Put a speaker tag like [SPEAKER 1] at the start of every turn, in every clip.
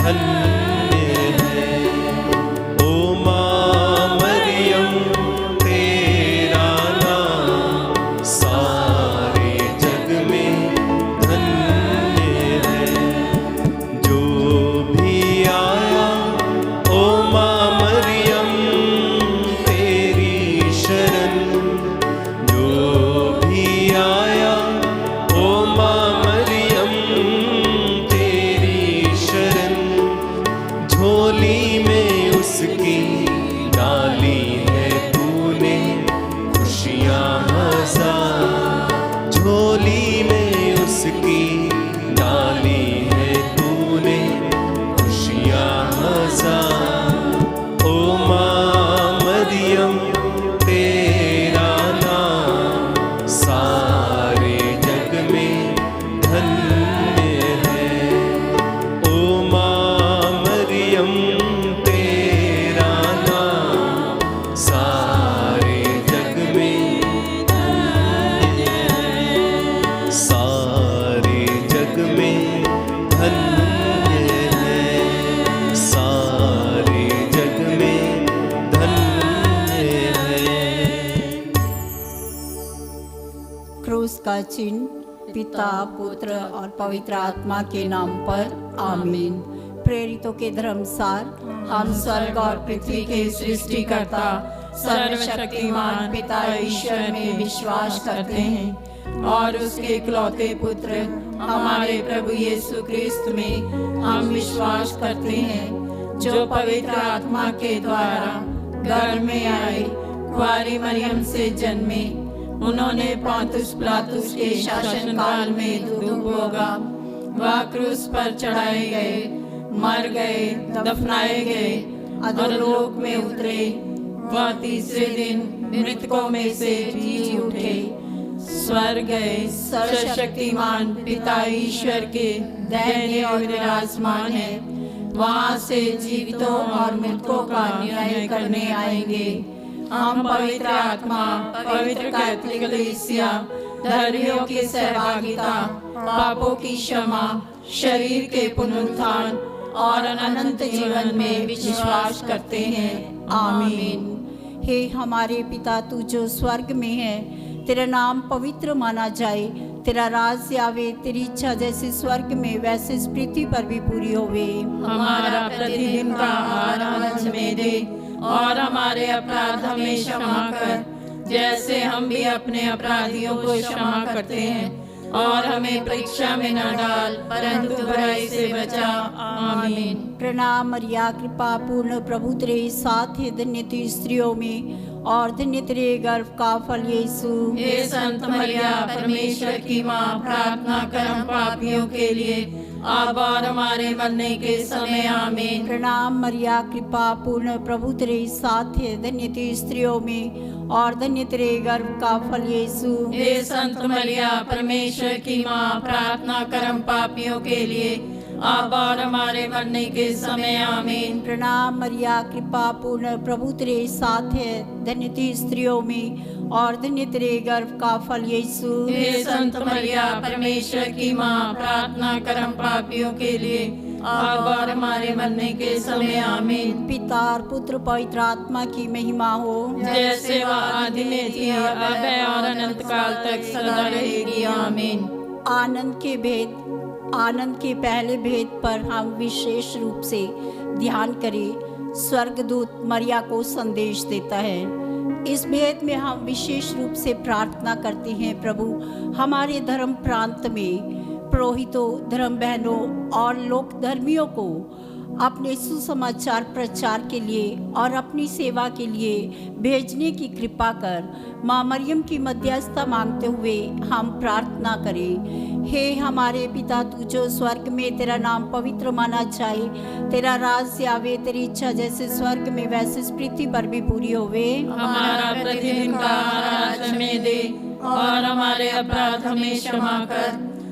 [SPEAKER 1] धन्य है। ओ माँ मरियम तेरा नाम सारे जग में धन्य है। जो भी आया ओ माँ मरियम तेरी शरण, जो भी आया ओ माँ मरियम तेरी शरण, झोली में उसकी डाली है तूने खुशियाँ हजार, झोली में उसकी डाली है तूने खुशियाँ हजार। ओ माँ मरियम तेरा नाम सारे जग में धन्य है। ओ माँ मरियम तेरा नाम सारे जग में धन्य है, सारे जग में धन्य है, सारे जग में धन्य है।
[SPEAKER 2] क्रूस का चिन्ह पिता पुत्र और पवित्र आत्मा के नाम पर आमीन। प्रेरितों के धर्मसार हम स्वर्ग और पृथ्वी के सृष्टिकर्ता सर्वशक्तिमान पिता ईश्वर में विश्वास करते हैं और उसके इकलौते पुत्र हमारे प्रभु यीशु क्रिस्त में हम विश्वास करते हैं, जो पवित्र आत्मा के द्वारा गर्भ में आए, कुंवारी मरियम से जन्मे, उन्होंने पोंतुस पिलातुस के शासनकाल में दुख भोगा, वह क्रूस पर चढ़ाए गए, मर गए, दफनाए गए, अधोलोक में उतरे, वह तीसरे दिन मृतकों में से जी उठे, स्वर्ग गए, सर्वशक्तिमान पिता ईश्वर के दाहिने ओर विराजमान है, वहां से जीवितों और मृतकों का न्याय करने आएंगे। हम पवित्र आत्मा, पवित्र कैथोलिक कलीसिया, धर्मियों की सहभागिता, पापों की क्षमा, शरीर के पुनरुत्थान और अनंत जीवन में विश्वास करते हैं। आमीन। हे हमारे पिता, तू जो स्वर्ग में है, तेरा नाम पवित्र माना जाए, तेरा राज आवे, तेरी इच्छा जैसे स्वर्ग में वैसे इस पृथ्वी पर भी पूरी होवे।
[SPEAKER 3] हमारा प्रतिदिन का आहार आज हमें दे और हमारे अपराध हमें क्षमा कर, जैसे हम भी अपने अपराधियों को क्षमा करते हैं, और हमें परीक्षा में न डाल परंतु बुराई से बचा। आमीन।
[SPEAKER 2] प्रणाम मरिया, कृपा पूर्ण प्रभु तेरे साथ है, धन्य तू स्त्रियों में और धन्य तेरे गर्भ का फल यीशु।
[SPEAKER 3] हे संत मरिया, परमेश्वर की माँ, प्रार्थना कर हम पापियों के लिए अब और हमारे मरने के समय। आमीन।
[SPEAKER 2] प्रणाम मरिया, कृपा पूर्ण प्रभु तेरे साथ है, धन्य तू स्त्रियों में और धन्य तेरे गर्भ का फल यीशु।
[SPEAKER 3] हे संत मरिया, परमेश्वर की माँ, प्रार्थना कर हम पापियों के लिए अब और हमारे मरने के समय। आमीन।
[SPEAKER 2] प्रणाम मरिया, कृपा पूर्ण प्रभु तेरे साथ है, धन्य तू स्त्रियों में और धन्य तेरे गर्भ का फल यीशु।
[SPEAKER 3] हे संत मरिया, परमेश्वर की माँ, प्रार्थना कर हम पापियों के लिए अब और हमारे मरने के समय। आमीन।
[SPEAKER 2] पिता और पुत्र पवित्र आत्मा की महिमा हो,
[SPEAKER 3] जैसे वह आदि में थी, अब है और अनंत काल तक सदा रहेगी। आमीन।
[SPEAKER 2] आनंद के पहले भेद पर हम विशेष रूप से ध्यान करें। स्वर्गदूत मरिया को संदेश देता है। इस भेद में हम विशेष रूप से प्रार्थना करते हैं, प्रभु हमारे धर्म प्रांत में पुरोहितों, धर्म बहनों और लोक धर्मियों को अपने सुसमाचार प्रचार के लिए और अपनी सेवा के लिए भेजने की कृपा कर। माँ मरियम की मध्यस्थता मांगते हुए हम प्रार्थना करें। हे हमारे पिता, तू जो स्वर्ग में, तेरा नाम पवित्र माना जाए, तेरा राज आवे, तेरी इच्छा जैसे स्वर्ग में वैसे इस पृथ्वी पर भी पूरी होवे।
[SPEAKER 3] हमारा प्रतिदिन का आहार आज हमें दे और हमारे अपराध हमें क्षमा कर,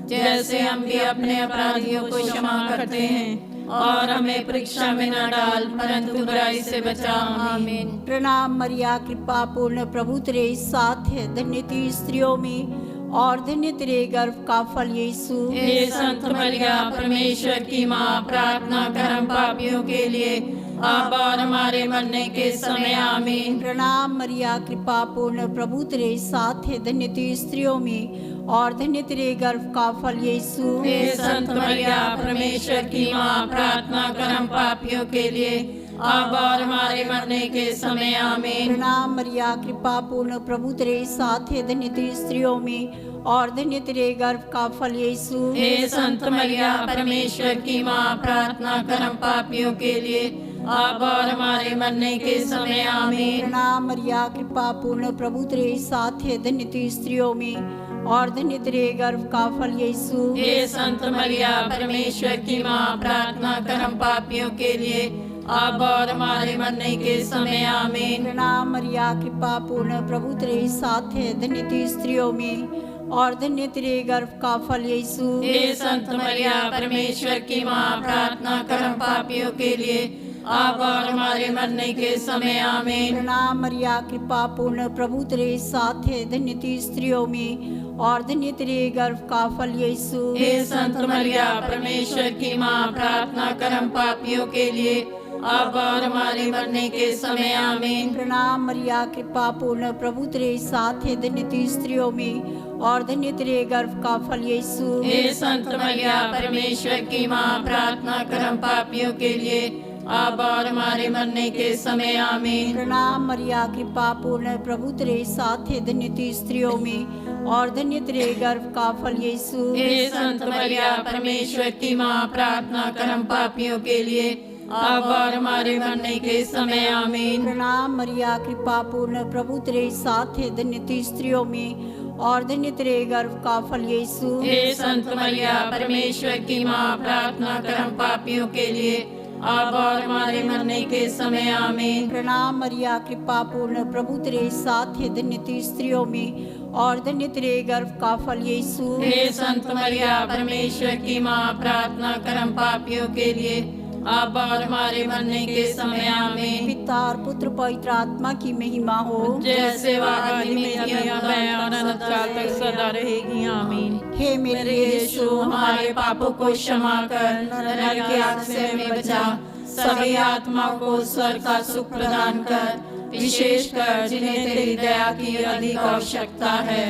[SPEAKER 3] जैसे हम भी अपने अपराधियों को क्षमा करते हैं, और हमें परीक्षा में न डाल परंतु बुराई से बचा। आमीन।
[SPEAKER 2] प्रणाम मरिया, कृपा पूर्ण प्रभु तेरे साथ है, धन्य तू स्त्रियों में और धन्य तेरे गर्भ का फल यीशु।
[SPEAKER 3] हे संत मरिया परमेश्वर की माँ, प्रार्थना कर हम पापियों के लिए, अब और हमारे मरने के समय आमीन।
[SPEAKER 2] प्रणाम मरिया, कृपा पूर्ण, प्रभु तेरे साथ है, धन्य तू स्त्रियों में और धन्य तेरे गर्भ का फल यीशु।
[SPEAKER 3] हे संत मरिया परमेश्वर की माँ, प्रार्थना कर हम पापियों के लिए, अब और हमारे मरने के समय आमीन।
[SPEAKER 2] प्रणाम मरिया, कृपा पूर्ण, प्रभु तेरे साथ है, धन्य तू स्त्रियों में और धन्य तेरे गर्भ का फल यीशु।
[SPEAKER 3] हे संत मरिया परमेश्वर की माँ, प्रार्थना कर हम पापियों के लिए, अब और हमारे मरने के समय आमीन।
[SPEAKER 2] प्रणाम मरिया, कृपा पूर्ण, प्रभु तेरे साथ है, धन्य तू स्त्रियों में और धन्य तेरे गर्भ का फल यीशु।
[SPEAKER 3] हे संत मरिया परमेश्वर की माँ, प्रार्थना कर हम पापियों के लिए, अब और हमारे मरने के समय आमीन।
[SPEAKER 2] प्रणाम मरिया, कृपा पूर्ण, प्रभु तेरे साथ है, धन्य तू स्त्रियों में और धन्य तेरे गर्भ का फल यीशु।
[SPEAKER 3] हे संत मरिया परमेश्वर की माँ, प्रार्थना कर हम पापियों के लिए, अब और हमारे मरने के समय आमीन।
[SPEAKER 2] प्रणाम मरिया, कृपा पूर्ण, प्रभु तेरे साथ है, धन्य तू स्त्रियों में और धन्य तेरे गर्भ का फल यीशु।
[SPEAKER 3] हे संत मरिया परमेश्वर की माँ, प्रार्थना कर हम पापियों के लिए, अब और हमारे मरने के समय आमीन।
[SPEAKER 2] प्रणाम मरिया, कृपा पूर्ण, प्रभु तेरे साथ है, धन्य तू स्त्रियों में और धन्य तेरे गर्भ का फल यीशु।
[SPEAKER 3] हे संत मरिया परमेश्वर की माँ, प्रार्थना कर हम पापियों के लिए, अब और हमारे मरने के समय आमीन।
[SPEAKER 2] प्रणाम मरिया, कृपा पूर्ण, प्रभु तेरे साथ है, धन्य तू स्त्रियों में और धन्य तेरे गर्भ का फल यीशु।
[SPEAKER 3] हे संत मरिया परमेश्वर की माँ, प्रार्थना कर हम पापियों के लिए, अब और हमारे मरने के समय आमीन।
[SPEAKER 2] प्रणाम मरिया, कृपा पूर्ण, प्रभु तेरे साथ है, धन्य तू स्त्रियों में और धन्य तेरे गर्भ का फल यीशु।
[SPEAKER 3] हे संत मरिया परमेश्वर की माँ, प्रार्थना कर हम पापियों के लिए, अब और हमारे मरने के समय आमीन।
[SPEAKER 2] प्रणाम मरिया, कृपा पूर्ण, प्रभु तेरे साथ है, धन्य तू स्त्रियों में और धन्य तेरे गर्भ का फल यीशु।
[SPEAKER 3] हे संत मरिया परमेश्वर की माँ, प्रार्थना कर हम पापियों के लिए, अब और हमारे मरने के समय आमीन।
[SPEAKER 2] पिता और पुत्र पवित्र आत्मा की महिमा हो,
[SPEAKER 3] जैसे वादी में और अनंत काल तक सदा रहेगी आमीन।
[SPEAKER 2] हे
[SPEAKER 3] मेरे यीशु, हमारे पापों को क्षमा कर, नरक की आग से हमें बचा, सभी आत्मा को स्वर्ग का सुख प्रदान कर, विशेष कर जिन्हें तेरी दया की अधिक आवश्यकता है।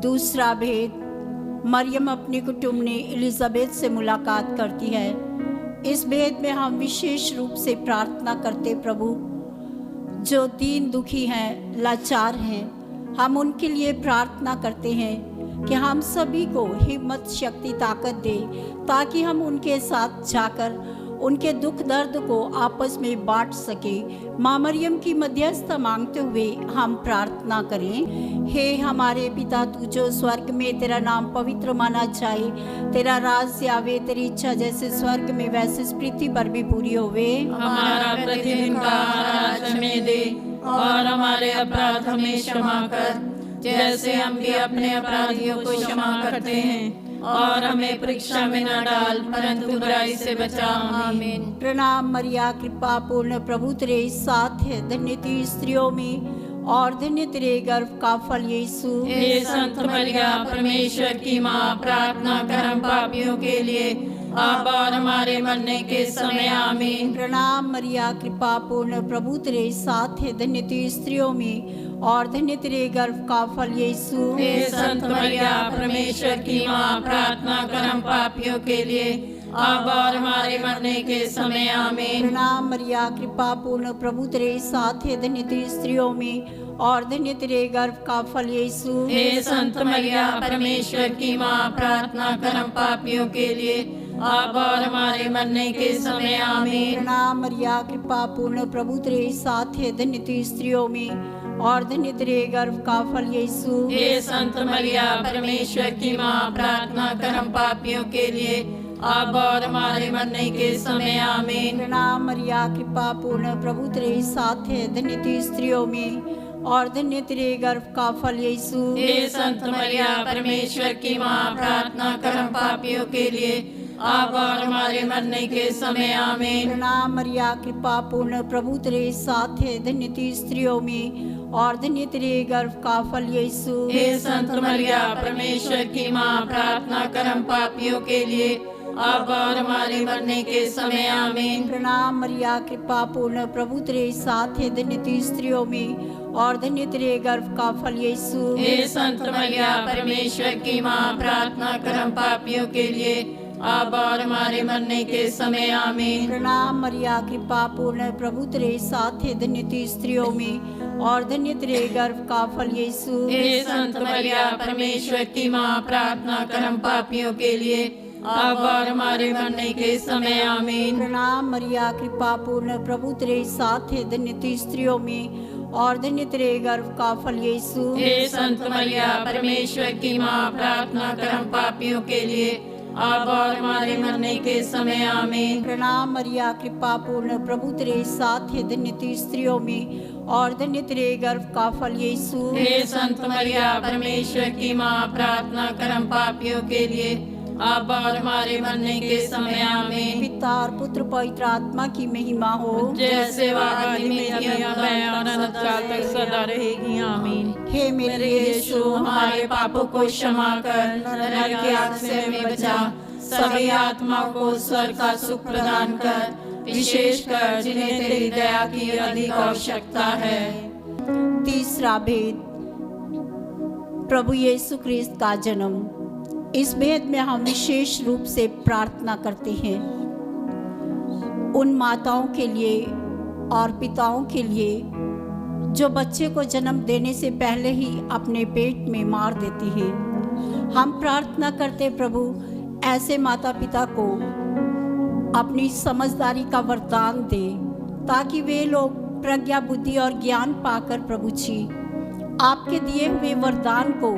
[SPEAKER 2] दूसरा भेद, मरियम अपने कुटुंब ने एलिजाबेथ से मुलाकात करती है। इस भेद में हम विशेष रूप से प्रार्थना करते, प्रभु जो दीन दुखी हैं, लाचार हैं, हम उनके लिए प्रार्थना करते हैं कि हम सभी को हिम्मत, शक्ति, ताकत दे ताकि हम उनके साथ जाकर उनके दुख दर्द को आपस में बांट सके। माँ मरियम की मध्यस्थता मांगते हुए हम प्रार्थना करें। हे हमारे पिता, तू जो स्वर्ग में, तेरा नाम पवित्र माना जाए, तेरा राज्य आवे, तेरी इच्छा जैसे स्वर्ग में वैसे इस पृथ्वी पर भी पूरी होवे।
[SPEAKER 3] हमारा प्रतिदिन का आहार आज हमें दे और हमारे अपराध हमें क्षमा कर, जैसे हम भी अपने अपराधियों को क्षमा करते हैं, और हमें परीक्षा में न डाल परंतु बुराई से बचा। आमीन।
[SPEAKER 2] प्रणाम मरिया, कृपा पूर्ण, प्रभु तेरे साथ है, धन्य तू स्त्रियों में और धन्य तेरे गर्भ का फल यीशु।
[SPEAKER 3] हे संत मरिया परमेश्वर की माँ, प्रार्थना कर हम पापियों के लिए, अब और हमारे मरने के समय आमीन।
[SPEAKER 2] प्रणाम मरिया, कृपा पूर्ण, प्रभु तेरे साथ है, धन्य तू स्त्रियों में और धन्य तेरे गर्भ का फल यीशु।
[SPEAKER 3] हे संत मरिया परमेश्वर की माँ, प्रार्थना कर हम पापियों के लिए, अब और हमारे मरने के समय आमीन।
[SPEAKER 2] प्रणाम मरिया, कृपा पूर्ण, प्रभु तेरे साथ है, धन्य तू स्त्रियों में और धन्य तेरे गर्भ का फल यीशु।
[SPEAKER 3] हे संत मरिया परमेश्वर की माँ, प्रार्थना कर हम पापियों के लिए, अब और हमारे मरने के समय आमीन।
[SPEAKER 2] प्रणाम मरिया, कृपा पूर्ण, प्रभु तेरे साथ है, धन्य तू स्त्रियों में और धन्य तेरे गर्भ का फल यीशु।
[SPEAKER 3] हे संत मरिया परमेश्वर की माँ, प्रार्थना कर हम पापियों के लिए, अब और हमारे मरने के समय आमीन।
[SPEAKER 2] प्रणाम मरिया, कृपा पूर्ण, प्रभु तेरे साथ है, धन्य तू स्त्रियों में और धन्य तेरे गर्भ का फल यीशु।
[SPEAKER 3] हे संत मरिया परमेश्वर की माँ, प्रार्थना कर हम पापियों के लिए, अब और हमारे मरने के समय आमीन।
[SPEAKER 2] प्रणाम मरिया कृपा पूर्ण प्रभु तेरे साथ है, धन्य तू स्त्रियों में और धन्य तेरे गर्भ का फल यीशु।
[SPEAKER 3] हे संत मरिया परमेश्वर की माँ, प्रार्थना कर हम पापियों के लिए अब और हमारे मरने के समय आमीन।
[SPEAKER 2] प्रणाम मरिया कृपा पूर्ण प्रभु तेरे साथ है, धन्य तू स्त्रियों में और धन्य तेरे गर्भ का फल यीशु।
[SPEAKER 3] हे संत मरिया परमेश्वर की माँ, प्रार्थना कर हम पापियों के लिए अब और हमारे मरने के समय आमीन।
[SPEAKER 2] प्रणाम मरिया कृपा पूर्ण प्रभु तेरे साथ है, धन्य तू स्त्रियों में और धन्य तेरे गर्भ का फल यीशु।
[SPEAKER 3] हे संत मरिया परमेश्वर की माँ, प्रार्थना कर हम पापियों के लिए अब और हमारे मरने के समय आमीन।
[SPEAKER 2] प्रणाम मरिया कृपा पूर्ण प्रभु तेरे साथ है, धन्य तू स्त्रियों में और धन्य तेरे गर्भ का फल यीशु।
[SPEAKER 3] हे संत मरिया परमेश्वर की माँ, प्रार्थना कर हम पापियों के लिए अब और हमारे मरने के समय आमीन।
[SPEAKER 2] प्रणाम मरिया कृपा पूर्ण प्रभु तेरे साथ है, धन्य तू स्त्रियों में और धन्य तेरे गर्भ का फल यीशु।
[SPEAKER 3] हे संत मरिया परमेश्वर की माँ, प्रार्थना कर हम पापियों के लिए अब और हमारे मरने के समय आमीन।
[SPEAKER 2] पिता और पुत्र पवित्र आत्मा की महिमा हो,
[SPEAKER 3] जैसे वह आदि में थी, अब है और अनंत काल तक सदा रहेगी आमीन।
[SPEAKER 2] हे
[SPEAKER 3] मेरे यीशु, हमारे पापों को क्षमा कर, नरक की आग से हमें बचा, सभी आत्माओं को स्वर्ग का सुख प्रदान कर, विशेषकर जिन्हें तेरी दया की अधिक आवश्यकता है।
[SPEAKER 2] तीसरा भेद, प्रभु यीशु ख्रिस्त का जन्म। इस भेद में हम विशेष रूप से प्रार्थना करते हैं उन माताओं के लिए और पिताओं के लिए जो बच्चे को जन्म देने से पहले ही अपने पेट में मार देती हैं। हम प्रार्थना करते प्रभु ऐसे माता पिता को अपनी समझदारी का वरदान दे, ताकि वे लोग प्रज्ञा बुद्धि और ज्ञान पाकर प्रभु जी आपके दिए हुए वरदान को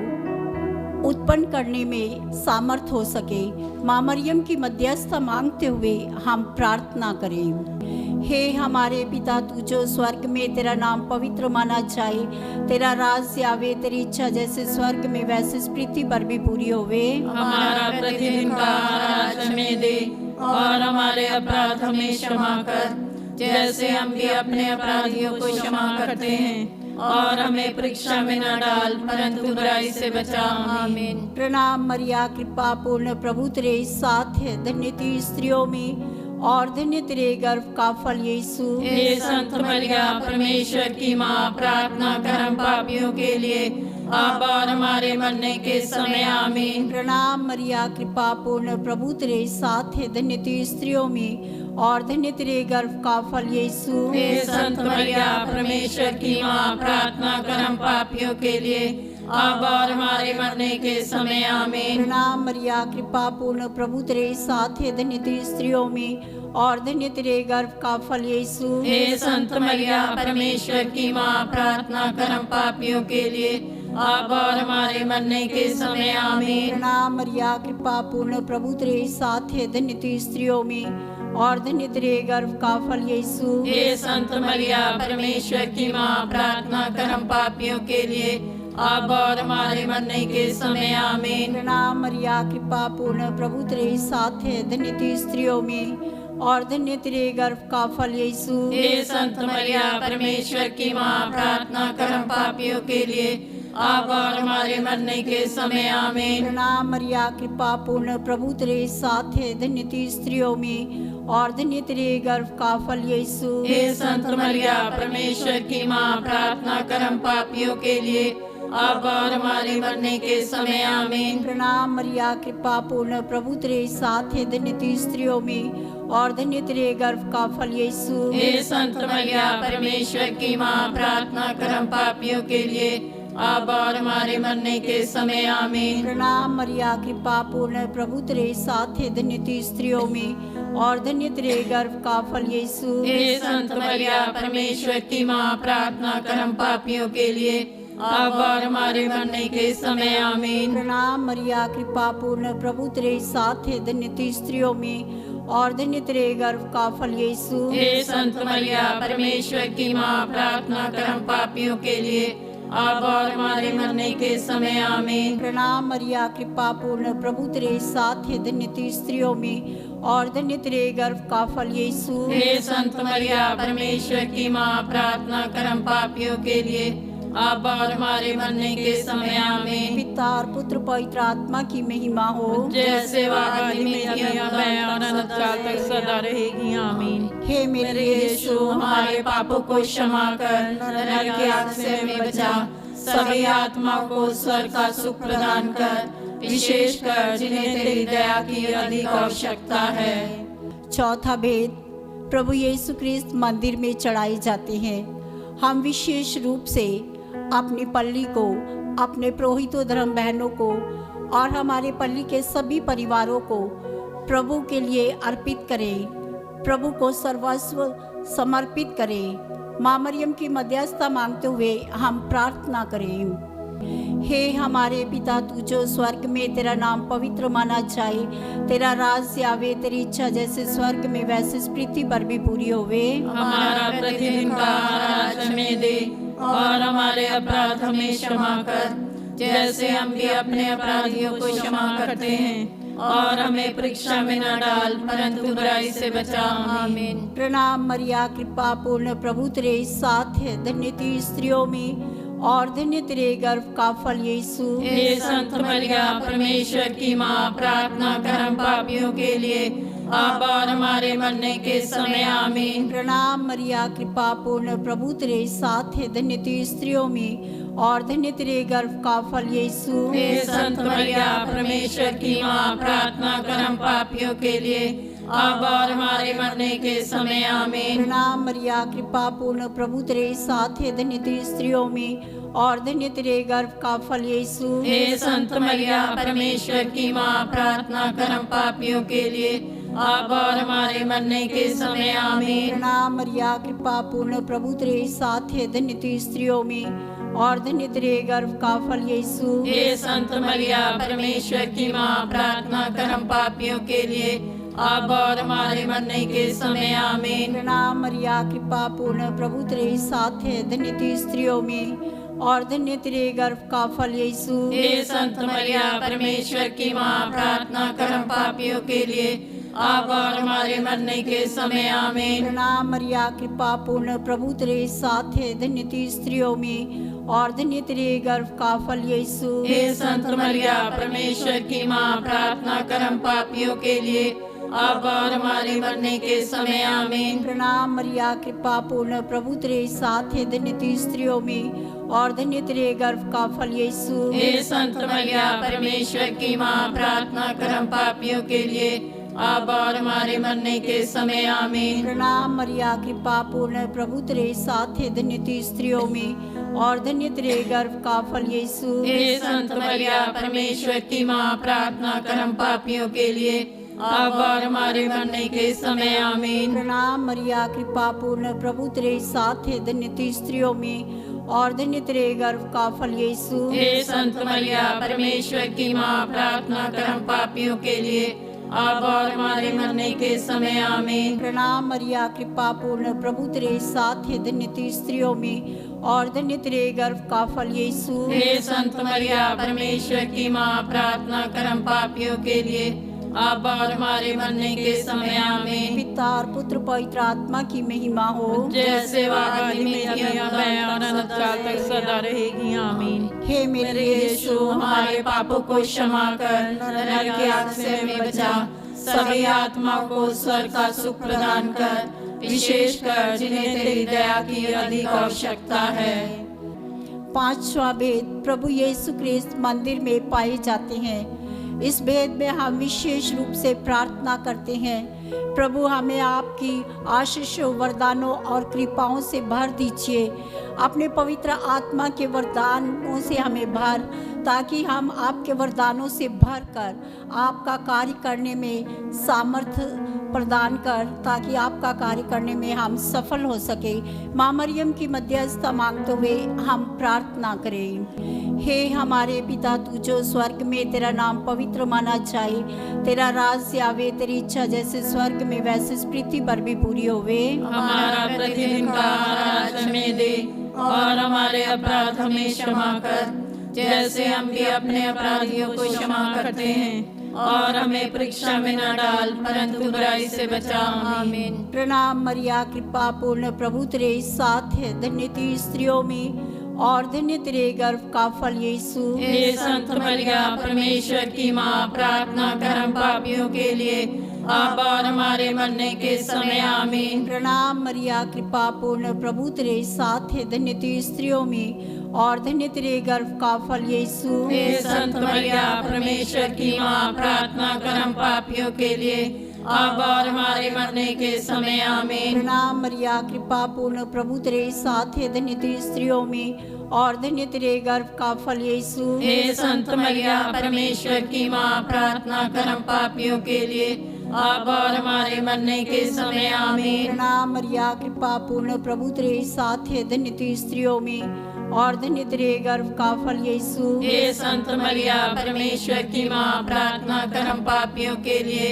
[SPEAKER 2] उत्पन्न करने में सामर्थ हो सके। माँ मरियम की मध्यस्थता मांगते हुए हम प्रार्थना करें। हे हमारे पिता, तू जो स्वर्ग में, तेरा नाम पवित्र माना जाए, तेरा राज्य आवे, तेरी इच्छा जैसे स्वर्ग में वैसे पृथ्वी पर भी पूरी होवे।
[SPEAKER 3] हमारा प्रतिदिन का आहार आज हमें दे और हमारे अपराध हमें क्षमा कर, जैसे हम भी अपने अपराधियों को क्षमा करते हैं, और हमें परीक्षा में न डाल परंतु बुराई से बचा आमीन।
[SPEAKER 2] प्रणाम मरिया कृपा पूर्ण प्रभु तेरे साथ है, धन्य तू स्त्रियों में और धन्य तेरे गर्भ का फल यीशु।
[SPEAKER 3] हे संत मरिया परमेश्वर की माँ, प्रार्थना कर हम पापियों के लिए अब और हमारे मरने के समय आमीन।
[SPEAKER 2] प्रणाम मरिया कृपा पूर्ण प्रभु तेरे साथ है, धन्य तू स्त्रियों में और धन्य तेरे गर्भ का फल यीशु।
[SPEAKER 3] हे संत मरिया परमेश्वर की माँ, प्रार्थना कर हम पापियों के लिए अब और हमारे मरने के समय आमीन।
[SPEAKER 2] प्रणाम मरिया कृपा पूर्ण प्रभु तेरे साथ है, धन्य तू स्त्रियों में और धन्य तेरे गर्भ का फल यीशु।
[SPEAKER 3] हे संत मरिया परमेश्वर की माँ, प्रार्थना कर हम पापियों के लिए अब और हमारे मरने के समय आमीन।
[SPEAKER 2] प्रणाम मरिया कृपा पूर्ण प्रभु तेरे साथ है, धन्य तू स्त्रियों में और धन्य तेरे गर्भ का फल यीशु।
[SPEAKER 3] हे संत मरिया परमेश्वर की माँ, प्रार्थना कर हम पापियों के लिए अब और हमारे मरने के समय आमीन।
[SPEAKER 2] प्रणाम मरिया कृपा पूर्ण प्रभु तेरे साथ है, धन्य तू स्त्रियों में और धन्य तेरे गर्भ का फल यीशु।
[SPEAKER 3] हे संत मरिया परमेश्वर की माँ, प्रार्थना कर हम पापियों के लिए अब और हमारे मरने के समय आमीन।
[SPEAKER 2] प्रणाम मरिया कृपा पूर्ण प्रभु तेरे साथ है, धन्य तू स्त्रियों में और धन्य तेरे गर्भ का फल यीशु।
[SPEAKER 3] हे संत मरिया परमेश्वर की माँ, प्रार्थना कर हम पापियों के लिए अब और हमारे मरने के समय आमीन।
[SPEAKER 2] प्रणाम मरिया कृपा पूर्ण प्रभु तेरे साथ है, धन्य तू स्त्रियों में और धन्य तेरे गर्भ का फल यीशु।
[SPEAKER 3] हे संत मरिया परमेश्वर की माँ, प्रार्थना कर हम पापियों के लिए अब और हमारे मरने के समय आमीन।
[SPEAKER 2] प्रणाम मरिया कृपा पूर्ण प्रभु तेरे साथ है, धन्य तू स्त्रियों में और धन्य तेरे गर्भ का फल यीशु।
[SPEAKER 3] हे संत मरिया परमेश्वर की माँ, प्रार्थना कर हम पापियों के लिए अब और हमारे मरने के समय आमीन।
[SPEAKER 2] प्रणाम मरिया कृपा पूर्ण प्रभु तेरे साथ है, धन्य तू स्त्रियों में और धन्य तेरे गर्भ का फल यीशु।
[SPEAKER 3] हे संत मरिया परमेश्वर की माँ, प्रार्थना कर हम पापियों के लिए अब और हमारे मरने के समय आमीन।
[SPEAKER 2] प्रणाम मरिया, कृपा पूर्ण, प्रभु तेरे साथ है, धन्य तू स्त्रियों में और धन्य तेरे गर्भ का फल यीशु।
[SPEAKER 3] हे संत मरिया, परमेश्वर की माँ, प्रार्थना कर हम पापियों के लिए, अब और हमारे मरने के समय आमीन।
[SPEAKER 2] पिता और पुत्र पवित्र आत्मा की महिमा हो,
[SPEAKER 3] जैसे वह आदि में थी, अब है और अनंत काल तक सदा रहेगी आमीन।
[SPEAKER 2] हे मेरे
[SPEAKER 3] यीशु, हमारे पापों को क्षमा कर, नरक की आग से हमें बचा, सभी आत्मा को स्वर्ग का सुख प्रदान कर, विशेष कर जिन्हें तेरी दया की अधिक आवश्यकता है।
[SPEAKER 2] चौथा भेद, प्रभु यीशु क्रिस्त मंदिर में चढ़ाए जाते हैं। हम विशेष रूप से अपनी पल्ली को, अपने पुरोहितों धर्म बहनों को और हमारे पल्ली के सभी परिवारों को प्रभु के लिए अर्पित करें, प्रभु को सर्वस्व समर्पित करें। माँ मरियम की मध्यस्थता मांगते हुए हम प्रार्थना करें। हे हमारे पिता, तू जो स्वर्ग में, तेरा नाम पवित्र माना जाए, तेरा राज आवे, तेरी इच्छा जैसे स्वर्ग में वैसे इस पृथ्वी पर भी पूरी होवे।
[SPEAKER 3] हमारा प्रतिदिन का आहार आज हमें दे, और हमारे अपराध हमें क्षमा कर, जैसे हम भी अपने अपराधियों को क्षमा करते हैं, और हमें परीक्षा में न डाल, परंतु बुराई से बचा। आमीन।
[SPEAKER 2] प्रणाम मरिया, कृपा पूर्ण, प्रभु तेरे साथ है, धन्य तू स्त्रियों में और धन्य तेरे गर्भ का फल यीशु।
[SPEAKER 3] हे संत मरिया, परमेश्वर की माँ, प्रार्थना कर हम पापियों के लिए, अब और हमारे मरने के समय आमीन।
[SPEAKER 2] प्रणाम मरिया, कृपा पूर्ण, प्रभु तेरे साथ है, धन्य तू स्त्रियों में और धन्य तेरे गर्भ का फल यीशु।
[SPEAKER 3] हे संत मरिया, परमेश्वर की माँ, प्रार्थना कर हम पापियों के लिए, अब और हमारे मरने के समय आमीन।
[SPEAKER 2] प्रणाम मरिया, कृपा पूर्ण, प्रभु तेरे साथ है, धन्य तू स्त्रियों में और धन्य तेरे गर्भ का फल यीशु।
[SPEAKER 3] हे संत मरिया, परमेश्वर की माँ, प्रार्थना कर हम पापियों के लिए, अब और हमारे मरने के समय आमीन।
[SPEAKER 2] प्रणाम मरिया, कृपा पूर्ण, प्रभु तेरे साथ है, धन्य तू स्त्रियों में और धन्य तेरे गर्भ का फल यीशु।
[SPEAKER 3] हे संत मरिया, परमेश्वर की माँ, प्रार्थना कर हम पापियों के लिए, अब और हमारे मरने के समय आमीन।
[SPEAKER 2] प्रणाम मरिया, कृपा पूर्ण, प्रभु तेरे साथ है, धन्य तू स्त्रियों में और धन्य तेरे गर्भ का फल यीशु।
[SPEAKER 3] हे संत मरिया, परमेश्वर की माँ, प्रार्थना कर हम पापियों के लिए, अब और हमारे मरने के समय आमीन।
[SPEAKER 2] प्रणाम मरिया, कृपा पूर्ण, प्रभु तेरे साथ है, धन्य तू स्त्रियों में और धन्य तेरे गर्भ का फल यीशु।
[SPEAKER 3] हे संत मरिया, परमेश्वर की माँ, प्रार्थना कर हम पापियों के लिए, अब और हमारे मरने के समय आमीन।
[SPEAKER 2] प्रणाम मरिया, कृपा पूर्ण, प्रभु तेरे साथ है, धन्य तू स्त्रियों में और धन्य तेरे गर्भ का फल यीशु।
[SPEAKER 3] हे संत मरिया, परमेश्वर की माँ, प्रार्थना कर हम पापियों के लिए, अब और हमारे मरने के समय आमीन।
[SPEAKER 2] प्रणाम मरिया, कृपा पूर्ण, प्रभु तेरे साथ है, धन्य तू स्त्रियों में और धन्य तेरे गर्भ का फल यीशु।
[SPEAKER 3] हे संत मरिया, परमेश्वर की माँ, प्रार्थना कर हम पापियों के लिए, अब और हमारे मरने के समय आमीन।
[SPEAKER 2] प्रणाम मरिया, कृपा पूर्ण, प्रभु तेरे साथ है, धन्य तू स्त्रियों में और धन्य तेरे गर्भ का फल यीशु।
[SPEAKER 3] हे संत मरिया, परमेश्वर की माँ, प्रार्थना कर हम पापियों के लिए, अब और हमारे मरने के समय आमीन।
[SPEAKER 2] प्रणाम मरिया, कृपा पूर्ण, प्रभु तेरे साथ है, धन्य तू स्त्रियों में और धन्य तेरे गर्भ का फल यीशु।
[SPEAKER 3] हे संत मरिया, परमेश्वर की माँ, प्रार्थना कर हम पापियों के लिए, अब और हमारे मरने के समय आमीन।
[SPEAKER 2] पिता और पुत्र पवित्र आत्मा की महिमा हो,
[SPEAKER 3] जैसे वह आदि में थी, अब है और अनंत काल तक सदा रहेगी आमीन।
[SPEAKER 2] हे मेरे
[SPEAKER 3] यीशु, हमारे पापों को क्षमा कर, नरक की आग से हमें बचा, सभी आत्मा को स्वर्ग का सुख प्रदान कर, विशेष कर जिन्हें तेरी दया की अधिक आवश्यकता है।
[SPEAKER 2] पांचवा भेद, प्रभु यीशु क्रिस्त मंदिर में पाए जाते हैं। इस भेद में हम विशेष रूप से प्रार्थना करते हैं, प्रभु हमें आपकी आशीषों, वरदानों और कृपाओं से भर दीजिए। अपने पवित्र आत्मा के वरदानों से हमें भर, ताकि हम आपके वरदानों से भरकर आपका कार्य करने में सामर्थ्य प्रदान कर, ताकि आपका कार्य करने में हम सफल हो सके। माँ मरियम की मध्यस्थता मांगते हुए हम प्रार्थना करें। हे हमारे पिता, तू जो स्वर्ग में, तेरा नाम पवित्र माना जाए, तेरा राज्य आवे, तेरी इच्छा जैसे स्वर्ग में वैसे इस पृथ्वी पर भी पूरी होवे।
[SPEAKER 3] हमारा प्रतिदिन का आहार आज हमें दे, और हमारे अपराध हमें क्षमा कर, जैसे हम भी अपने अपराधियों को क्षमा करते हैं, और हमें परीक्षा में न डाल, परंतु बुराई से बचा। आमीन।
[SPEAKER 2] प्रणाम मरिया, कृपा पूर्ण, प्रभु तेरे साथ है, धन्य तू स्त्रियों में और धन्य तेरे गर्भ का फल यीशु।
[SPEAKER 3] हे संत मरिया, परमेश्वर की माँ, प्रार्थना कर हम पापियों के लिए, अब और हमारे मरने के समय। आमीन।
[SPEAKER 2] प्रणाम मरिया, कृपा पूर्ण, प्रभु तेरे साथ है, धन्य तू स्त्रियों में और धन्य तेरे गर्भ का फल यीशु।
[SPEAKER 3] हे संत मरिया, परमेश्वर की माँ, प्रार्थना कर हम पापियों के लिए, अब और हमारे मरने के समय। आमीन।
[SPEAKER 2] प्रणाम मरिया, कृपा पूर्ण, प्रभु तेरे साथ है, धन्य तू स्त्रियों में और धन्य तेरे गर्भ का फल यीशु।
[SPEAKER 3] हे संत मरिया, परमेश्वर की माँ, प्रार्थना कर हम पापियों के लिए, अब और हमारे मरने के समय। आमीन।
[SPEAKER 2] प्रणाम मरिया, कृपा पूर्ण, प्रभु तेरे साथ है, धन्य तू स्त्रियों में और धन्य तेरे गर्भ का फल यीशु।
[SPEAKER 3] हे संत मरिया, परमेश्वर की माँ, प्रार्थना कर हम पापियों के लिए,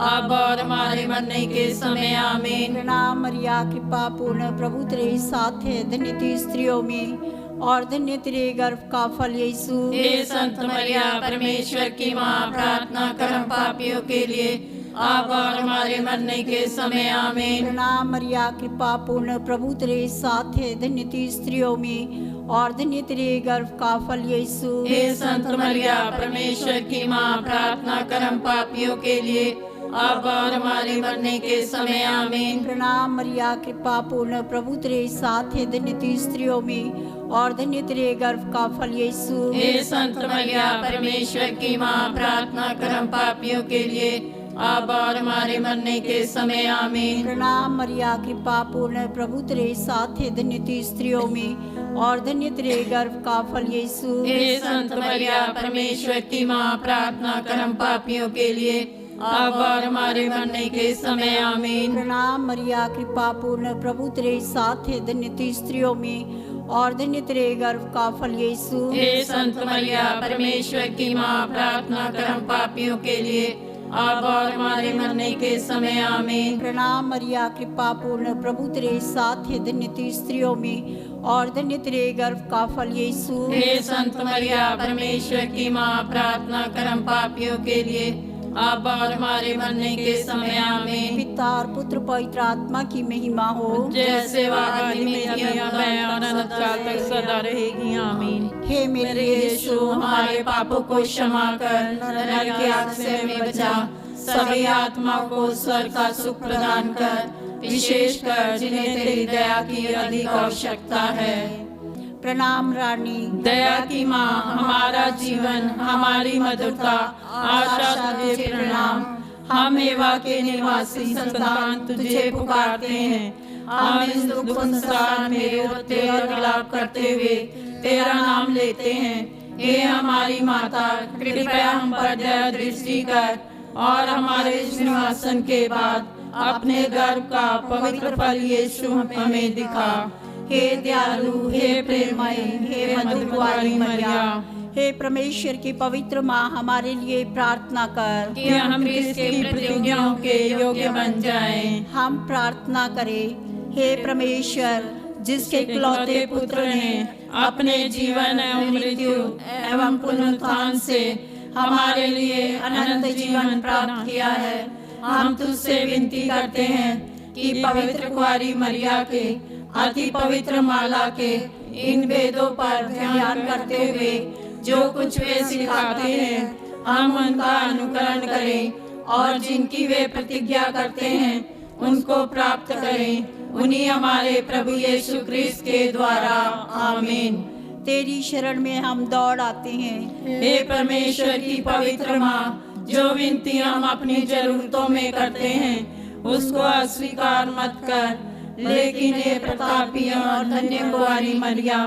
[SPEAKER 3] अब और हमारे मरने के समय। आमीन।
[SPEAKER 2] प्रणाम मरिया, कृपा पूर्ण, प्रभु तेरे साथ है, धन्य तू स्त्रियों में और धन्य तेरे गर्भ का फल यीशु।
[SPEAKER 3] हे संत मरिया, परमेश्वर की माँ, प्रार्थना कर हम पापियों के लिए, अब और हमारे मरने के समय। आमीन।
[SPEAKER 2] प्रणाम मरिया, कृपा पूर्ण, प्रभु तेरे साथ है, धन्य तू स्त्रियों में और धन्य तेरे गर्भ का फल यीशु।
[SPEAKER 3] हे संत मरिया, परमेश्वर की माँ, प्रार्थना कर हम पापियों के लिए, अब और हमारे मरने के समय। आमीन।
[SPEAKER 2] प्रणाम मरिया, कृपा पूर्ण, प्रभु तेरे साथ है, धन्य तू स्त्रियों में और धन्य तेरे गर्भ का फल यीशु।
[SPEAKER 3] हे संत मरिया, परमेश्वर की माँ, प्रार्थना कर हम पापियों के लिए, अब और हमारे मरने के समय। आमीन।
[SPEAKER 2] प्रणाम मरिया, कृपा पूर्ण, प्रभु तेरे साथ है, धन्य तू स्त्रियों में और धन्य तेरे गर्भ का फल यीशु।
[SPEAKER 3] हे संत मरिया, परमेश्वर की माँ, प्रार्थना कर हम पापियों के लिए, अब और हमारे मरने के समय। आमीन।
[SPEAKER 2] प्रणाम मरिया, कृपा पूर्ण, प्रभु तेरे साथ है, धन्य तू स्त्रियों में और धन्य तेरे गर्भ का फल यीशु।
[SPEAKER 3] हे संत मरिया, परमेश्वर की माँ, प्रार्थना कर हम पापियों के लिए, अब और हमारे मरने के समय। आमीन।
[SPEAKER 2] प्रणाम मरिया, कृपा पूर्ण, प्रभु तेरे साथ है, धन्य तू स्त्रियों में और धन्य तेरे गर्भ का फल यीशु।
[SPEAKER 3] हे संत मरिया, परमेश्वर की माँ, प्रार्थना कर हम पापियों के लिए, अब और हमारे मरने के समय। आमीन।
[SPEAKER 2] पिता और पुत्र पवित्र आत्मा की महिमा हो,
[SPEAKER 3] जैसे वह आदि में थी, अब है और अनंत काल तक सदा रहेगी। आमीन।
[SPEAKER 2] हे
[SPEAKER 3] मेरे यीशु, हमारे पापों को क्षमा कर, नरक की आग से हमें बचा, सभी आत्माओं को स्वर्ग का सुख प्रदान कर, विशेषकर जिन्हें तेरी दया की अधिक आवश्यकता है।
[SPEAKER 2] प्रणाम रानी,
[SPEAKER 3] दया की माँ, हमारा जीवन, हमारी मधुरता, आशा तुझे प्रणाम। हम एवा के निवासी संतान तुझे पुकारते हैं। हम इस दुख संसार में रोते और विलाप करते हुए तेरा नाम लेते हैं। हे हमारी माता, कृपया हम पर दया दृष्टि कर और हमारे इस सिंहासन के बाद अपने गर्भ का पवित्र फल यीशु हमें दिखा। हे दयालु, हे प्रेममय, हे मधुरवारी मरिया,
[SPEAKER 2] हे परमेश्वर की पवित्र माँ, हमारे लिए प्रार्थना कर
[SPEAKER 3] कि हम इसकी प्रतिज्ञाओं के योग्य बन जाएं।
[SPEAKER 2] हम प्रार्थना करें। हे परमेश्वर, जिसके इकलौते पुत्र ने अपने जीवन एवं मृत्यु एवं पुनरुत्थान से हमारे लिए अनंत जीवन प्राप्त किया है, हम तुझसे विनती करते हैं कि पवित्र कुंवारी मरिया के अति पवित्र माला के इन वेदों पर ध्यान करते हुए जो कुछ वे सिखाते हैं, हम उनका अनुकरण करें और जिनकी वे प्रतिज्ञा करते हैं उनको प्राप्त करें। उन्हीं हमारे प्रभु यीशु क्रिस्त के द्वारा। आमीन। तेरी शरण में हम दौड़ आते हैं।
[SPEAKER 3] हे परमेश्वर की पवित्र माँ, जो विनती हम अपनी जरूरतों में करते हैं उसको अस्वीकार मत कर, लेकिन हे प्रतापी और धन्य कुंवारी मरिया,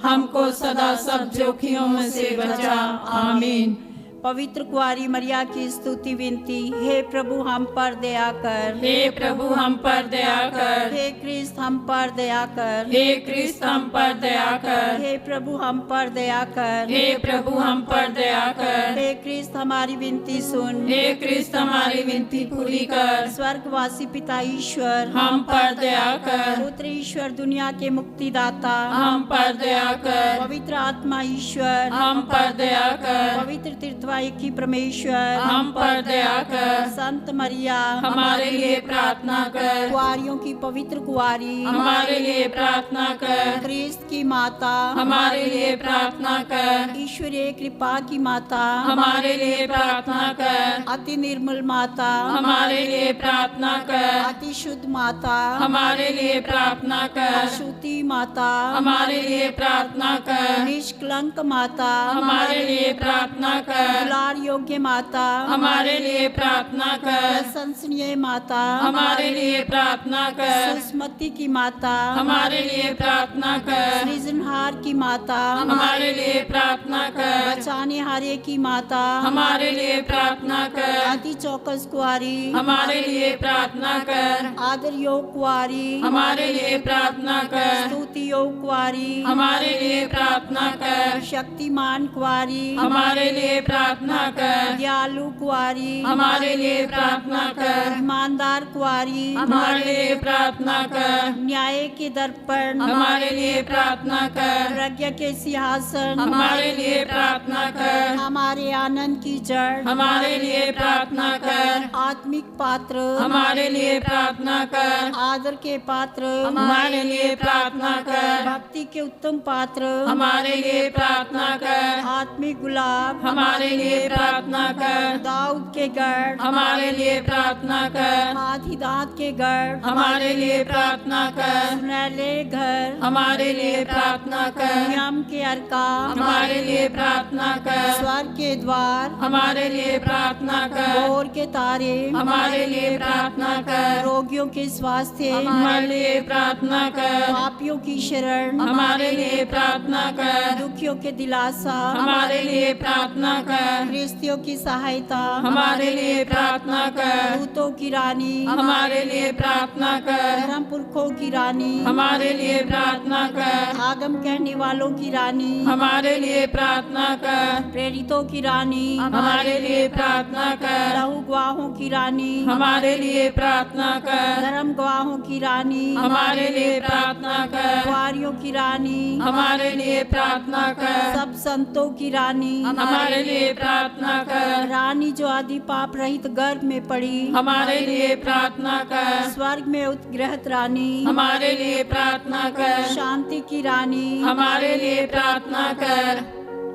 [SPEAKER 3] हमको सदा सब जोखिमों से बचा। आमीन।
[SPEAKER 2] पवित्र कुआरी मरिया की स्तुति विनती। हे प्रभु हम पर दया कर।
[SPEAKER 3] हे प्रभु हम पर दया कर।
[SPEAKER 2] हे क्रिस्त हम पर दया कर।
[SPEAKER 3] हे क्रिस्त हम पर दया कर।
[SPEAKER 2] हे प्रभु हम पर दया कर।
[SPEAKER 3] हे प्रभु हम पर दया कर।
[SPEAKER 2] हे क्रिस्त हमारी विनती सुन।
[SPEAKER 3] हे क्रिस्त हमारी विनती पूरी कर।
[SPEAKER 2] स्वर्गवासी पिता ईश्वर
[SPEAKER 3] हम पर दया कर।
[SPEAKER 2] पुत्र ईश्वर दुनिया के मुक्तिदाता
[SPEAKER 3] हम पर दया कर।
[SPEAKER 2] पवित्र आत्मा ईश्वर
[SPEAKER 3] हम पर दया कर।
[SPEAKER 2] पवित्र तीर्थवाही की परमेश्वर
[SPEAKER 3] हम पर दया कर।
[SPEAKER 2] संत मरिया
[SPEAKER 3] हमारे लिए प्रार्थना कर।
[SPEAKER 2] कुआरियों की पवित्र कुआरी
[SPEAKER 3] हमारे लिए प्रार्थना कर।
[SPEAKER 2] क्रिस्त की माता
[SPEAKER 3] हमारे लिए प्रार्थना कर।
[SPEAKER 2] ईश्वरीय कृपा की माता
[SPEAKER 3] हमारे लिए प्रार्थना कर।
[SPEAKER 2] अति निर्मल माता
[SPEAKER 3] हमारे लिए प्रार्थना कर।
[SPEAKER 2] अति शुद्ध माता
[SPEAKER 3] हमारे लिए प्रार्थना कर।
[SPEAKER 2] अशुद्धि माता
[SPEAKER 3] हमारे लिए प्रार्थना कर।
[SPEAKER 2] निष्कलंक माता
[SPEAKER 3] हमारे लिए प्रार्थना कर।
[SPEAKER 2] दुलार योग्य माता
[SPEAKER 3] हमारे लिए प्रार्थना कर।
[SPEAKER 2] प्रशंसनीय माता
[SPEAKER 3] हमारे लिए प्रार्थना कर।
[SPEAKER 2] सुस्मति की माता
[SPEAKER 3] हमारे लिए प्रार्थना कर।
[SPEAKER 2] सृजनहार की माता
[SPEAKER 3] हमारे लिए प्रार्थना कर।
[SPEAKER 2] बचाने हारे की माता
[SPEAKER 3] हमारे लिए प्रार्थना कर।
[SPEAKER 2] अति चौकस कुआरी
[SPEAKER 3] हमारे लिए प्रार्थना कर।
[SPEAKER 2] आदर योग कुआरी
[SPEAKER 3] हमारे लिए प्रार्थना कर।
[SPEAKER 2] स्तुति योग कुआरी
[SPEAKER 3] हमारे लिए प्रार्थना कर।
[SPEAKER 2] शक्तिमान कुआरी
[SPEAKER 3] हमारे लिए प्रार्थना कर।
[SPEAKER 2] दयालु कुआरी
[SPEAKER 3] हमारे लिए प्रार्थना कर।
[SPEAKER 2] ईमानदार कुआरी
[SPEAKER 3] हमारे लिए प्रार्थना कर।
[SPEAKER 2] न्याय के दर्पण
[SPEAKER 3] हमारे लिए प्रार्थना कर।
[SPEAKER 2] प्रज्ञा के सिंहासन
[SPEAKER 3] हमारे लिए प्रार्थना कर।
[SPEAKER 2] हमारे आनंद की जड़
[SPEAKER 3] हमारे लिए प्रार्थना कर।
[SPEAKER 2] आत्मिक पात्र
[SPEAKER 3] हमारे लिए प्रार्थना कर।
[SPEAKER 2] आदर के पात्र
[SPEAKER 3] हमारे लिए प्रार्थना कर।
[SPEAKER 2] भक्ति के उत्तम पात्र
[SPEAKER 3] हमारे लिए प्रार्थना कर।
[SPEAKER 2] आत्मिक गुलाब
[SPEAKER 3] हमारे लिए प्रार्थना कर।
[SPEAKER 2] दाऊद के गढ़
[SPEAKER 3] हमारे लिए प्रार्थना कर।
[SPEAKER 2] हाथी दांत के गढ़
[SPEAKER 3] हमारे लिए प्रार्थना कर।
[SPEAKER 2] सुनहले घर
[SPEAKER 3] हमारे लिए प्रार्थना कर।
[SPEAKER 2] नियम के अर्का
[SPEAKER 3] हमारे लिए प्रार्थना कर।
[SPEAKER 2] स्वर्ग के द्वार
[SPEAKER 3] हमारे लिए प्रार्थना कर।
[SPEAKER 2] भोर के तारे
[SPEAKER 3] हमारे लिए प्रार्थना कर।
[SPEAKER 2] रोगियों के स्वास्थ्य
[SPEAKER 3] हमारे लिए प्रार्थना कर।
[SPEAKER 2] पापियों की शरण
[SPEAKER 3] हमारे लिए प्रार्थना कर।
[SPEAKER 2] दुखियों के दिलासा
[SPEAKER 3] हमारे लिए प्रार्थना कर।
[SPEAKER 2] गृहस्थियों की सहायता
[SPEAKER 3] हमारे लिए प्रार्थना कर।
[SPEAKER 2] दूतों की रानी
[SPEAKER 3] हमारे लिए प्रार्थना कर।
[SPEAKER 2] धर्म पुरखों की रानी
[SPEAKER 3] हमारे लिए प्रार्थना कर।
[SPEAKER 2] आगम कहने वालों की रानी
[SPEAKER 3] हमारे लिए प्रार्थना कर।
[SPEAKER 2] प्रेरितों की रानी
[SPEAKER 3] हमारे लिए प्रार्थना कर।
[SPEAKER 2] लहू गवाहों की रानी
[SPEAKER 3] हमारे लिए प्रार्थना कर।
[SPEAKER 2] धर्म गवाहों की रानी
[SPEAKER 3] हमारे लिए प्रार्थना कर।
[SPEAKER 2] कुआरियों की रानी
[SPEAKER 3] हमारे लिए प्रार्थना कर।
[SPEAKER 2] सब संतों की रानी
[SPEAKER 3] हमारे लिए प्रार्थना कर।
[SPEAKER 2] रानी जो आदि पाप रहित गर्भ में पड़ी
[SPEAKER 3] हमारे लिए प्रार्थना कर।
[SPEAKER 2] स्वर्ग में उत्ग्रहित रानी
[SPEAKER 3] हमारे लिए प्रार्थना कर।
[SPEAKER 2] शांति की रानी
[SPEAKER 3] हमारे लिए प्रार्थना कर।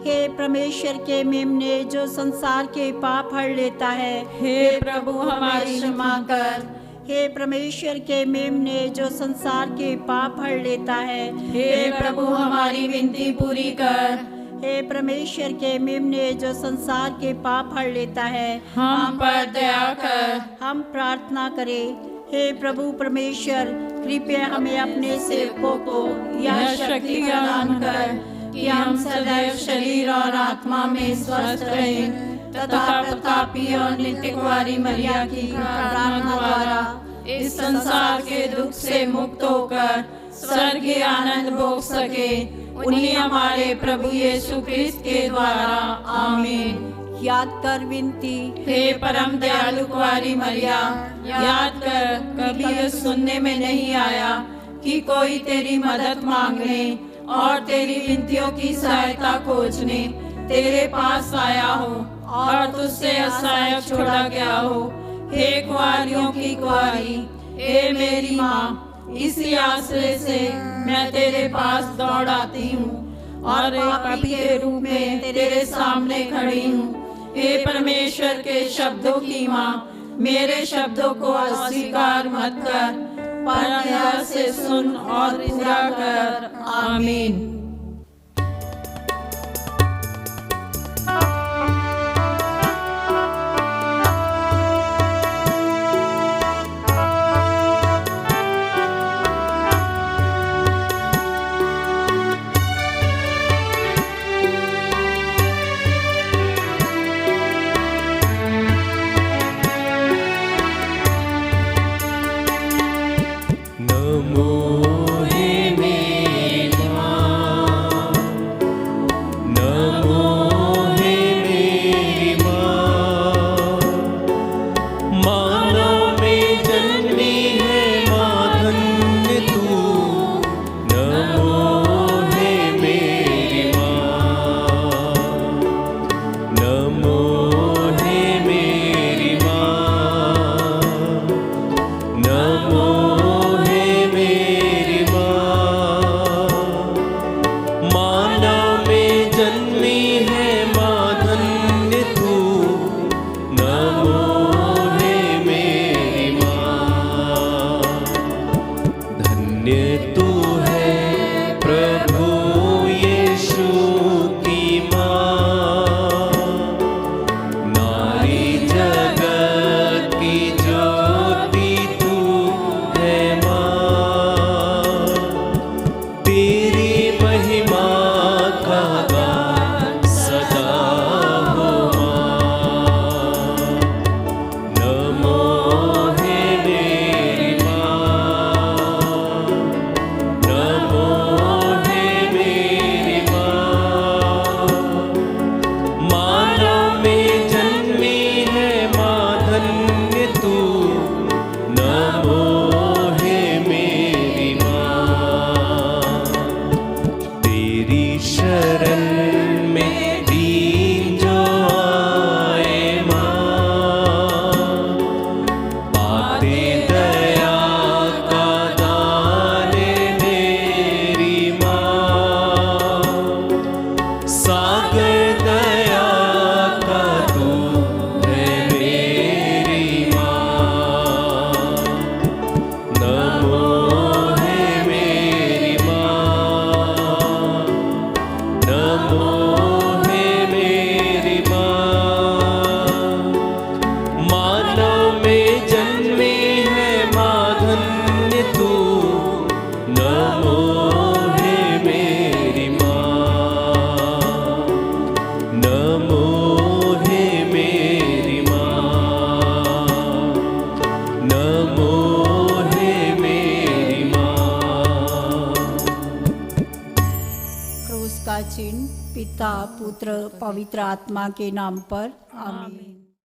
[SPEAKER 2] हे परमेश्वर के मेमने जो संसार के पाप हर लेता है
[SPEAKER 3] हे प्रभु हमारी क्षमा कर।
[SPEAKER 2] हे परमेश्वर के मेमने जो संसार के पाप हर लेता है
[SPEAKER 3] हे प्रभु हमारी विनती पूरी कर।
[SPEAKER 2] हे परमेश्वर के मेमने जो संसार के पाप हर लेता है
[SPEAKER 3] हम पर दया कर।
[SPEAKER 2] हम प्रार्थना करें। हे प्रभु परमेश्वर कृपया हमें अपने सेवकों को
[SPEAKER 3] यह शक्ति प्रदान कर कि हम सदैव शरीर और आत्मा में स्वस्थ रहें तथा प्रतापी और नित्य कुंवारी मरिया की प्रार्थना द्वारा इस संसार के दुख से मुक्त होकर स्वर्गीय आनंद भोग सके। उन्हीं हमारे प्रभु यीशु क्रिस्त के द्वारा। आमीन।
[SPEAKER 2] याद कर विनती।
[SPEAKER 3] हे परम दयालु कुंवारी मरिया, याद कर कभी यह सुनने में नहीं आया कि कोई तेरी मदद मांगने और तेरी विनतियों की सहायता खोजने तेरे पास आया हो और तुझसे असहाय छोड़ा गया हो। हे कुंवारियों की कुंवारी, हे मेरी माँ, इसी आश्रय से मैं तेरे पास दौड़ आती हूँ और एक पापी के रूप में तेरे सामने खड़ी हूँ। हे परमेश्वर के शब्दों की माँ, मेरे शब्दों को अस्वीकार मत कर, पर दया से सुन और पूरा कर। आमीन।
[SPEAKER 2] क्रूस का चिन्ह पिता पुत्र पवित्र आत्मा के नाम पर आमीन।